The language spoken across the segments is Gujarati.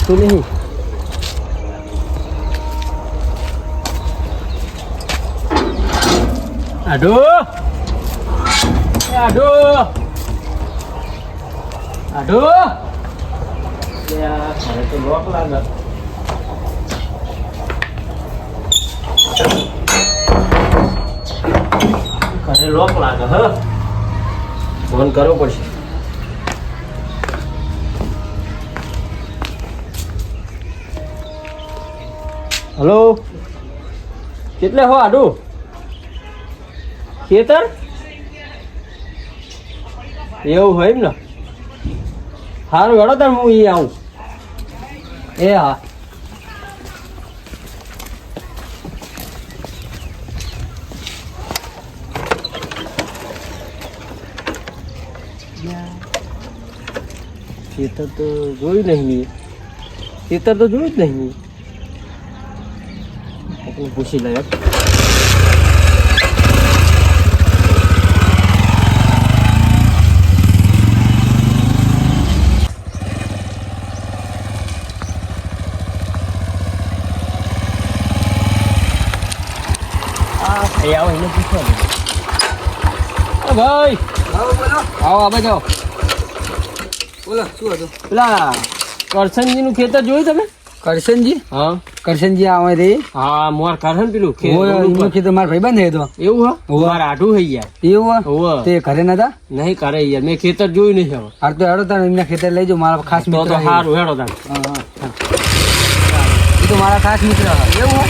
લાગતું નહીં. આડો આડો આડો ઘરે તો લોક લાગે. ઘરે લોક લાગે. હ ફોન કરવો પડશે. હલો કેટલે હો આડું ખેતર એવું હોય એમ ને સારું હેડો તાર હું અહીં આવું. એ હા ખેતર તો જોયું નહીં. ખેતર તો જોયું જ નહીં. પૂછી લે. આવો એને પૂછો ભાઈ. આવો આવે જાઓ. બોલો શું હતું? પેલા કરશનજી નું ખેતર જોયું તમે? કરશનજી? હા કરશનજી આવે રે. હા મોર કરશન પેલું એનું ખેતર મારા ભાઈબંધ હતો. એવું હા મારે આઢું થઈ ગયા. એવું તે ઘરે નતા? નહીં કરે યાર મેં ખેતર જોયું નહીં હવે. હાર તો હેડો તાર એમના ખેતર લઈ જાઓ. મારા ખાસ મિત્ર તો સારું હેડો તાર. એ તો મારા ખાસ મિત્ર. એવું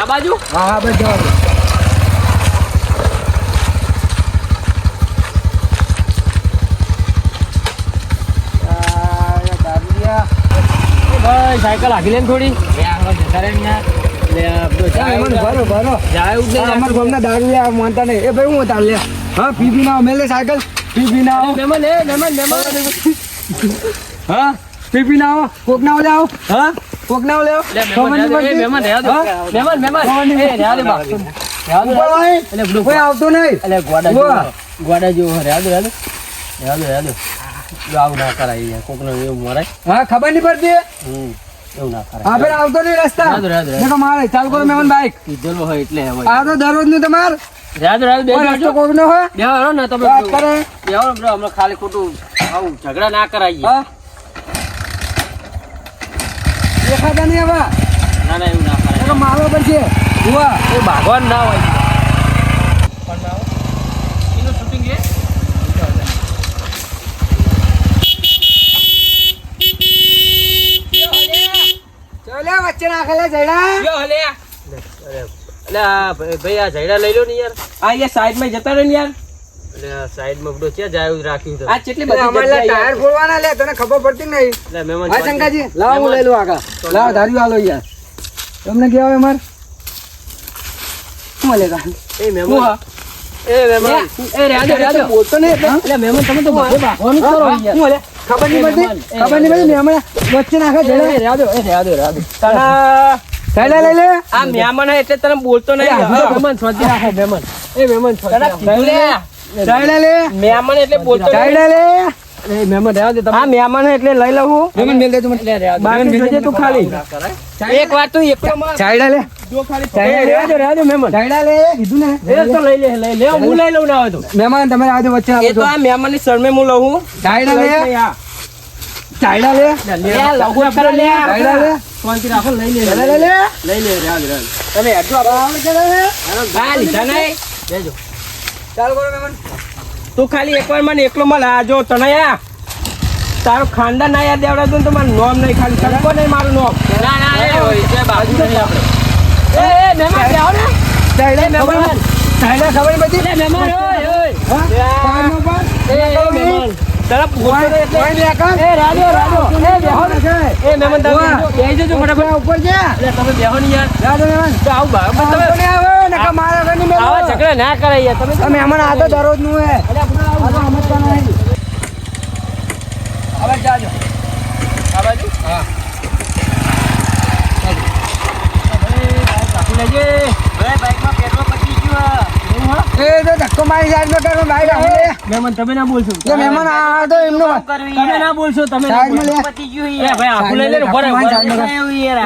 આ બાજુ? હા બસ જવા દો. ભાઈ સાયકલ આગી લે ને થોડી. માનતા નહીં. એ ભાઈ હું તાર લે. હા પીપી ના મેલે સાયકલ. પીપી ના આવો. હા પીપી ના આવો. કોક ના આવો આવો. હા કોક ના આવો કોઈ આવતો નહીં. ગોડા જેવો આવું ના કરાય કોક નો એવું મરાય. હા ખબર નહીં પડતી. એવું ના કરાય. હા ફેર આવતો નહીં રસ્તા. દેખો મારે ચાલ કરો મહેમાન બાઈક કીધેલું હોય એટલે આ તો દરરોજ નું તમાર રસ્તો કોક નો હોય. બેહો ને તમે વાત કરે. બેહો ને બ્રો હમણાં ખાલી ખોટું આવું ઝઘડા ના કરાઈએ. હા દેખાતા નહીં હવે. ના ના એવું ના કરાય. મારવા પડશે. હુઆ એ ભાગવાન ના હોય. એનું શૂટિંગ છે. ચાલે વચ્ચે નાખેલા જયડા. એટલે ભાઈ આ ઝાયડા લઈ લો ને યાર. આ યાર સાઈડ માં જતા રહે ને યાર. એટલે સાઈડ માં બધો ક્યાં જાય રાખ્યું છે. આ કેટલી બધી અમારે ટાયર ફોડવાના લે તને ખબર પડતી નહીં. એટલે મહેમાન હા શંકાજી લાવ હું લઈ લઉં આગળ. લાવ ધાર્યું હાલો યાર. તમને કેવા અમાર શું લેતા એ મહેમાન એ મહેમાન એ રાજો બોલતો નહીં એટલે મહેમાન તમે તો બધું ભાગવાનું કરો યાર. શું લે ખબર નહીં પડતી. ખબર નહીં પડતી મહેમાન વચ્ચે નાખે જયડા. રાજો સાઈડા લઈ લે. આ મહેમાન એટલે તને બોલતો નહીં. મહેમાન છોડી રાખો મહેમાન. એ મહેમાન છોડી સાઈડા લે. મહેમાન એટલે બોલતો સાઈડા લે. એ મહેમાન રહેવા દે તમે. આ મહેમાન એટલે લઈ લઉં હું. મહેમાન મેલ દે તું મને. બાકી જોજે તું ખાલી. એક વાર તું એકલો માર. ચાયડા લે. રહેવા દે મહેમાન. ચાયડા લે કીધું ને. એ તો લઈ લે હું લઈ લઉં ના હોય તો. મહેમાન તમે આ વચ્ચે એ તો આ મહેમાનની શરમે હું લઉં હું. ચાયડા લે. ચાયડા લે. ચાયડા લે. શાંતિ રાખો લઈ લે. લે લે. લઈ લે રહેવા દે. તમે હેડજો આ લીધા નહીં. લેજો. ચાલ કરો મહેમાન. તું ખાલી એકવાર મને એકલો મળ આ જો તને આ તારો ખાનદાન ના યાદ દેવડાવતો ને તો મારું નોમ નહીં ખાલી સરકો નહીં મારું નોમ. ના ના એ હોય છે બાજુ નહીં આપણે. એ મહેમાન જાઓ ને. ચાયડા મહેમાન. ચાયડા ખબર બધી. એ મહેમાન ઓય ઓય. હા ચાયનો પર. એ મહેમાન. તરફ બોલ એટલે કોઈ ને આકા. એ રાજો એ બેહો ને છે. એ મહેમાન તમે બેહી જજો ફટાફટ ઉપર છે. એટલે તમે બેહો ને યાર. રાજો મહેમાન. તો આવ બા તમે તમે આવે ને કે મારા ઘરની મેલ. આવા ઝઘડા ના કરાય યાર તમે. મહેમાન આ તો દરરોજ નું હે. અરે આપણે આ તો સમજતા નહીં. હવે જાજો. આ બાજુ હા. લેજે. હવે બાઈકમાં પેટ્રોલ પતી ગયું. એ તો ધક્કો મારી સાઈડમાં કરો બાઈક આપણે. મહેમાન તમે ના બોલશો. એ મહેમાન આ તો એમનો તમે ના બોલશો તમે ના સાઈડમાં લે. બોલશો. પતી ગયું યાર. ભાઈ આખું લઈ લે ને બરાબર. સાઈડમાં એવું યાર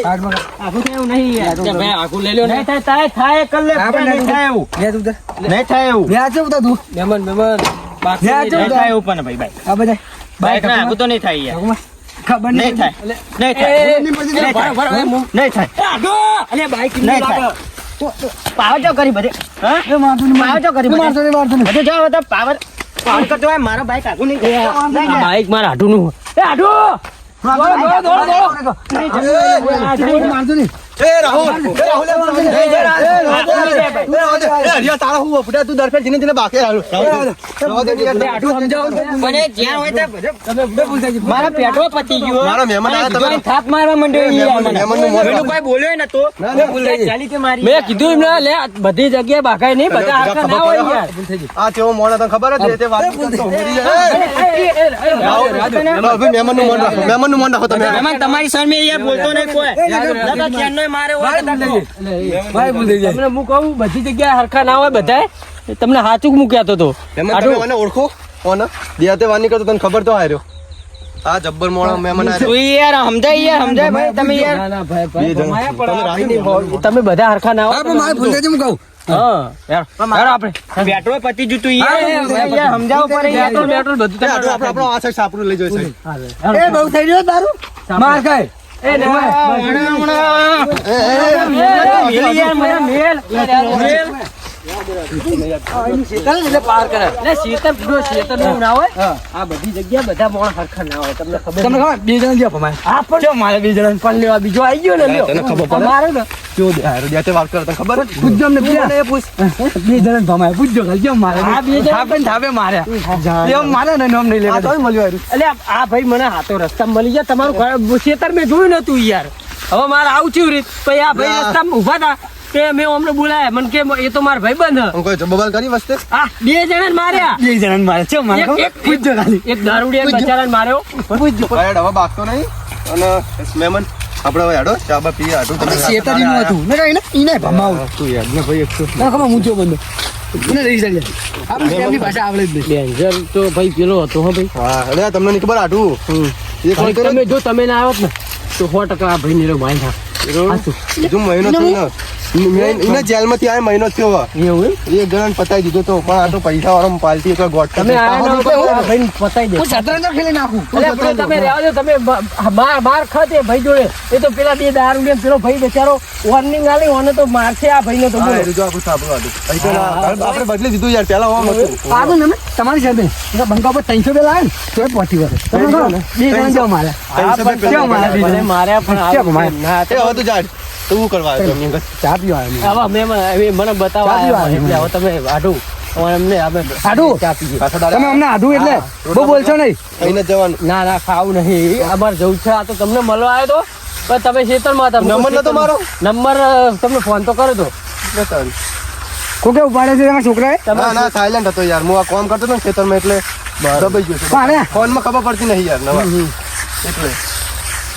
સાઈડમાં કર. આખું થાય એવું નહીં યાર. સાઈડમાં ભાઈ આખું લઈ લો ને. નહીં થાય કર લે. આપણે નહીં થાય એવું. લે તું તો. નહીં થાય એવું. લે આજો તો તું. મહેમાન બાકી લે, નહીં ચાલ. થાય એવું પણ ભાઈ ભાઈ. આ બધા બાઈક ના આખું તો નહીં થાય યાર. ખબર નહીં થાય. નહીં થાય. નહીં પડતી. નહીં થાય. નહીં થાય. અરે બાઈક નહીં થાય. પાવર જો કરી બધે. હા એ મારતું નહીં. પાવર જો કરી બધે. મારતું નહીં, મારતું નહીં. બધે જાઓ તો પાવર કરતો હોય મારો બાઈક આખું નહીં થાય. બાઈક મારા હાડું નું. એ હાડું. મારતું નહીં. મારા પેટ્રોલ પતી ગયું. મારા મહેમાન આયા તમે. મને થાપ મારવા માંડ્યો ઈ યાર મને. મહેમાનનું મોઢું. પેલું કોઈ બોલ્યો ય નતો. ચાલી તે મારી. મેં કીધું એમને લે બધી જગ્યાએ બાકાય નહીં બધા હરખા ના હોય યાર. આ તેવો મોણા તને ખબર જ છે, તે વાત કરતો મરી જાય. મહેમાનનું મોઢું રાખો, મહેમાનનું મોઢું રાખો તમે. મહેમાન તમારી સામે યાર બોલતો નહીં કોઈ. નકર ક્યારનોય મારે હોય તો તમે. ભાઈ ભૂલ થઈ જાય. તમને હું કહું બધી જગ્યાએ હરખા ના હોય બધાય. તમને હાચુક મૂક્યા તો મહેમાન તમે મને ઓળખો કોને દિયાતે વાની કરતો તને ખબર તો આર્યો આ જબ્બર મોણા મહેમાન આર્યો. તું યાર સમજાય ભાઈ તમે યાર. બે જણ. તમે બધા હરખા ના હા, પણ મારે ભૂલ થઈ જાય, હું કહું. હા યાર આપણે પેટ્રોલ પતી જતું યાર સમજાવવું પડે યાર. પેટ્રોલ બધું એ આટલું આપણો આ સાઈડ સાપરું લઈ જાય સાઈડ. એ બહુ થઈ ગયો તારું. માર ખાય. એ આ બધી જગ્યા બધા મોણ હરખા ના હોય તમને ખબર. તમને ખબર બે જણ ગયા ભમાય. હા પણ મારે બે જણા પણ લેવા બીજો આવી ગયો ને લ્યો. તને ખબર પડે? મારે ને કેવો દેખાય દિયાતે વાત કરે તને ખબર જ? પૂછજો અમને બીજા. બે જણ ભમાય. પૂછજો ખાલી કેમ મારે. આ બે જણ? થાપે ને થાપે માર્યા. એમ મારે ને નામ નહીં આ લેવા. તો મળ્યું આર્યું. એટલે આ ભાઈ મને હાથો રસ્તા મળી જાય તમારું ઘર ખેતર મેં જોયું નતું યાર. હવે મારે આવું ચેવી રીત પછી આ ભાઈ રસ્તામાં ઉભા હતા તે મેં અમને બોલાયા મને કે એ તો મારા ભાઈ બંધ. હું કોઈ જબ્બબાલ કરી વસ્તે આ બે જણા માર્યા. બે જણ મારે છે મારે. પૂછજો ખાલી. એક દારૂડિયા બચારાને માર્યો. પૂછજો. ભાઈ હવે બાગતો નહીં અને મહેમાન આપણે હવે હાડો ચા બા પીએ હાડું તમે શેતારીનું હતું. ને કાંઈ ને ઈને ભમાવું. તું યાર ને ભાઈ એક તો ના ખબર હું જો બંધો. મને રહી જાય. આપણે એમની ભાષા આવડે જ નહીં. ડેન્જર તો ભાઈ પેલો હતો હો ભાઈ. હા અરે તમને નહીં ખબર હાડું એ કોણ કરે તમે જો તમે ના આવત ને તો 100% આ ભાઈ નીરો મારી નાખ. બીજું મહિનો થયો ને એને જેલમાંથી આ મહિનો થયો હવે. એવું એમ? એક જણાને પતાઈ દીધો તો પણ આ તો પૈસા વાળો પાલટી એક ગોટ તમે આયા ના હોય તો આ ભાઈને પતાઈ દે. હું શતરંજ ખેલી નાખું. અરે પણ તમે રહેવા દો તમે બાર ખાતે ભાઈ જોડે એ તો પેલા બે દારૂ લે પેલો ભાઈ બેચારો વોર્નિંગ આલી ઓને તો મારશે આ ભાઈને તો બોલો. આપણે બદલી દીધું યાર પેલા હોમ હતું. આગળ ને તમારી સાથે બંકા પર 300 રૂપિયા લાવે ને તો પહોંચી વળે. તમે કહો ને, બે જણ જાઓ મારે. કેમ મારે બે જણ? માર્યા પણ કેમ મારે? ના એ હવે તું જા તો શું કરવા આવ્યો એમની અંદર? ચા પીવા આવ્યો. આવા મેં મને બતાવવા આવ્યા એટલે હવે તમે આઢું અમને અમે આઢું? ચા પીએ. પાછો દાડા તમે અમને આઢું એટલે બહુ બોલશો નહીં. અહીંને જ જવાનું. ના ના ખાવું નહીં અમારે જવું છે. આ તો તમને મળવા આવ્યો તો પણ તમે ખેતરમાં હતા. નંબર નતો મારો? નંબર તમને ફોન તો કર્યો તો. કોકે ઉપાડે છે તમારા છોકરાએ? ના ના સાયલેન્ટ હતો યાર હું આ કામ કરતો હતો ને ખેતરમાં એટલે દબાઈ ગયો છું. પાડે? ફોનમાં ખબર પડતી નહીં યાર નવા એટલે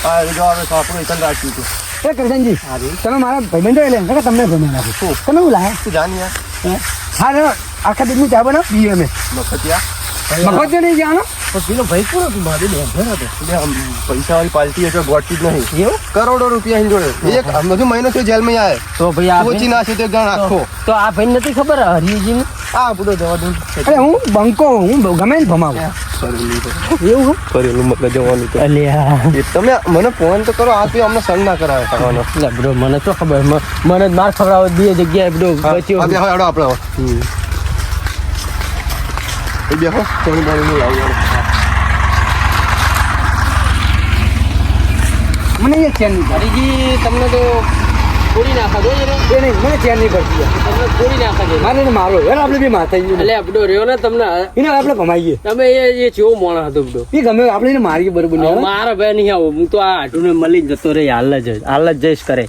હા જો હવે તો આપણું એકલ રાખ્યું હતું. એ કરશનજી તમે મારા ભાઈબંધો એટલે કાકા તમને ગમે નાખો. તમે શું લાયા? તું જાન યાર હા રે આખા દિવસની ચા બનાવ પીએ અમે. મફતિયા મફત નહીં જવાનો પણ પેલો ભાઈ કોણ હતું મારી બેન હતો એટલે આમ પૈસાવાળી પાર્ટી એટલે ગોઠતી જ નહીં એવું કરોડો રૂપિયા એની જોડે એક બધું મહિનો થયો જેલમાં આયો તો ભાઈ આ પહોંચી ના છે તે ગણ આખો તો આ ભાઈ નથી ખબર હરિયજી આ બધો જવા દઉં અરે હું બંકો હું ગમે ને ભમાવું એવું કરેલું મતલબ જવાનું તો અલ્યા એ તમે મને ફોન તો કરો આ તો અમને સંગ ના કરાવે કરવાનો એટલે બ્રો મને તો ખબર મને જ માર ખવડાવો બે જગ્યાએ બ્રો બચ્યો આ બેહો હેડો આપણે એ બેહો થોડી પાણી લાવું મને એ ચેન નહીં હરીજી તમને તો પૂરી નાખા દો જરો પડે નહીં મને ચેન નહીં પડતી તમને પૂરી નાખા દે મારે ને મારો યાર આપણે બી માથા ગયું એટલે આપડો રહ્યો ને તમને એને આપણે ભમાઈએ તમે એ જેવો મોણસ હતો બધો એ ગમે આપણે એને મારીએ બરોબર નહીં મારા ભાઈ નહીં આવો હું તો આ હાટુને મળી જતો રે હાલ જ જઈશ કરે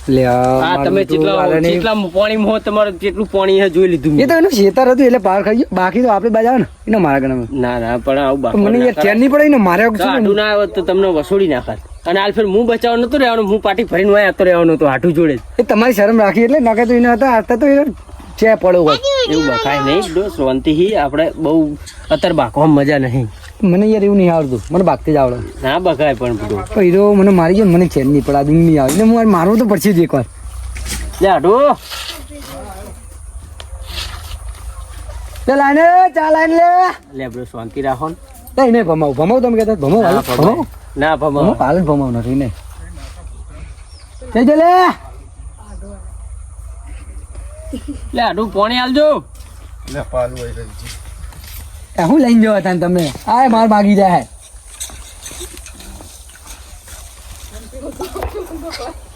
લે આ તમે જેટલા પાણી હો તમારે જેટલું પાણી હે જોઈ લીધું એ તો એનું શેતર હતું એટલે પાર ખાઈ ગયો બાકી તો આપણે બાજા ને એને મારા ગણામાં ના પણ આવું તો મને યાર ચેન નહીં પડે ને મારે હાટું ના આવે તો તમને વસોડી નાખાત અને હાલ ફેર હું બચાવ નતો રહેવાનું હું પાટી ફરીને વાય હતો રહેવાનો હતો હાટું જોડે જ. એ તમારી શરમ રાખી એટલે નાખે તો એને હતા તો એને ચે પડ્યો હોય એવું બકાય નહીં શાંતિથી આપણે બહુ અત્યારે બાકવામાં મજા નહીં મને યાર એવું નહીં આવડતું મને બાગતી જ આવડે ના બકાય પણ બધું તો હીરો મને મારી ગયો ને મને ચેન નહીં પડે આ દુનિયા નહીં આવે એટલે હું મારવું તો પડશે જ એકવાર લે હાટું લે લાઈને ચા લાઈને લે બધું શાંતિ રાખો ને નહીં નહીં ભમાવ તમે કહેતા ભમાવ ના હાલ ભમાવ ના ભમાવો. હાલ જ ભમાવ નથી નહીં જઈ લે લે હાટું પાણી હાલજો લે પાલું હોય તો હું લઈને જવા હતા તમે આ માર માગી જાય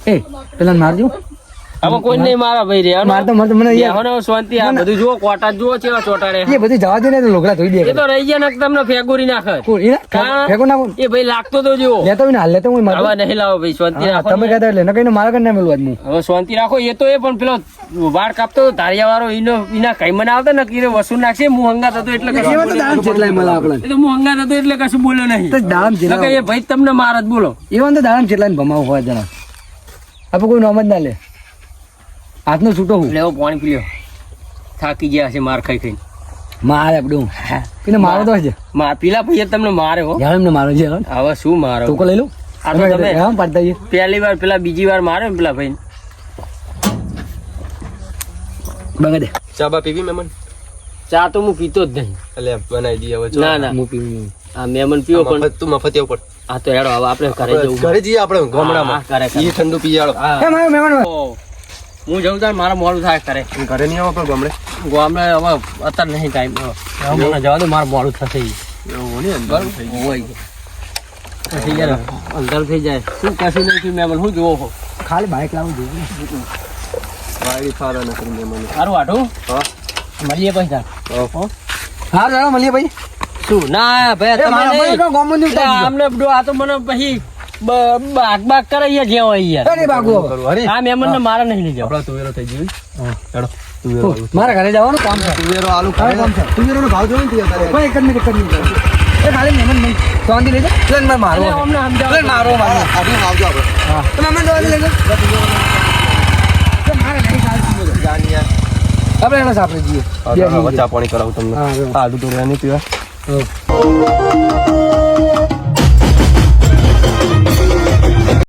એ પેલા મારજો હવે કોઈ નહીં મારા ભાઈ રે માર તો મને યાર શાંતિ આ બધું જુઓ કોટા જુઓ કેવા ચોટાડે એ બધું જવા દે ને તો લોકડા ધોઈ દે એ તો રહી ગયા ને તમને ફેગોરી નાખે ફેંકો ના એ ભાઈ લાગતો તો જુઓ લેતો હોય ને હાલ લેતો હું હવે નહીં લાવો ભાઈ શાંતિ રાખો તમે કહેતા એટલે ને કઈ મારા કઈ ના મેળવું આજ હું હવે શાંતિ રાખો એ તો એ પણ પેલો વાળ કાપતો ધારિયા વાળો એના કઈ મને આવતા ને કે વસૂલ નાખશે હું હંગાત હતો એટલે કશું એવા તો દામ જેટલાય મળે આપણે એ તો હું હંગાત હતો એટલે કશું બોલ્યો નહીં તો દામ જેટલા નકર એ ભાઈ તમને માર જ બોલો એવા તો દામ જેટલા ભમાવ હોય જણા આપણે કોઈ નોમ જ ના લે હાથનો છૂટો હું લેવો પાણી પી લ્યો થાકી ગયા છે માર ખાઈ ખાઈને મારે આપડું એને મારો તો છે પેલા ભાઈએ તમને મારે હો યાર એમને મારો છે હવે શું મારો ટોકો લઈ લઉં આ તો તમે હા પાડતા જઈએ પહેલી વાર પેલા બીજી વાર મારે ને પેલા ભાઈ બગા દે ચા બા પીવી મહેમાન ચા તો હું પીતો જ નહીં એટલે બનાવી દઈએ હવે ના ના હું પીવું આ મેમન પીવો પણ તું મફત એવું પડ આ તો હેડો હવે આપણે ઘરે જવું ઘરે જઈએ આપણે ગામડામાં હા, ઘરે. એ ઠંડુ પી આવો એ મારો મહેમાન ઓ, હું જઉં તાર મારા મોડું થાય કરે ઘરે નહીં આવો આપણે ગામડે ગામડે હવે અત્યારે નહીં ટાઈમ મને જવા દો મારું મોડું થશે ઈ. એવું નહીં બરાબર? હોય. પછી યાર અંધાર થઈ જાય શું કશું નહીં થયું મેમન શું જોવો છો ખાલી બાઈક લાવું જોઈએ વાયડી ફારા નથી મહેમાન સારું આટું હા મળીએ પૈસા હા ચાલો મળીએ ભાઈ શું ના ભાઈ તમે મારા નહીં. મને ગામમાં નહીં એટલે આમને બધું આ તો મને પછી બાગ કરે જ્યાં હોય યાર અરે બાગુ કરું અરે આ મેમન ને મારે નહીં લઈ જાવ આપડા તુવેરો થઈ ગયું હેડો તુવેરો આલુ. મારા ઘરે જવાનું કામ છે તુવેરો આલુ ખાય કામ છે. તુવેરોનો ભાવ જોયો ને તે અત્યારે કોઈ એક જ મિનિટ એ ખાલી મહેમાન નહીં શાંતિ લઈ જા પ્લેન માર મારો એટલે અમને સમજાવો. પ્લેન મારો મારો આપણે આવજો આપણે હા તો મહેમાન જવા દે લઈ જા મારે નહીં ચાલતું જાનિયા આપણે એના સાપરે જઈએ ચા પાણી કરાવું તમને હા, આલુ તો રહ્યા નહીં પીવા હા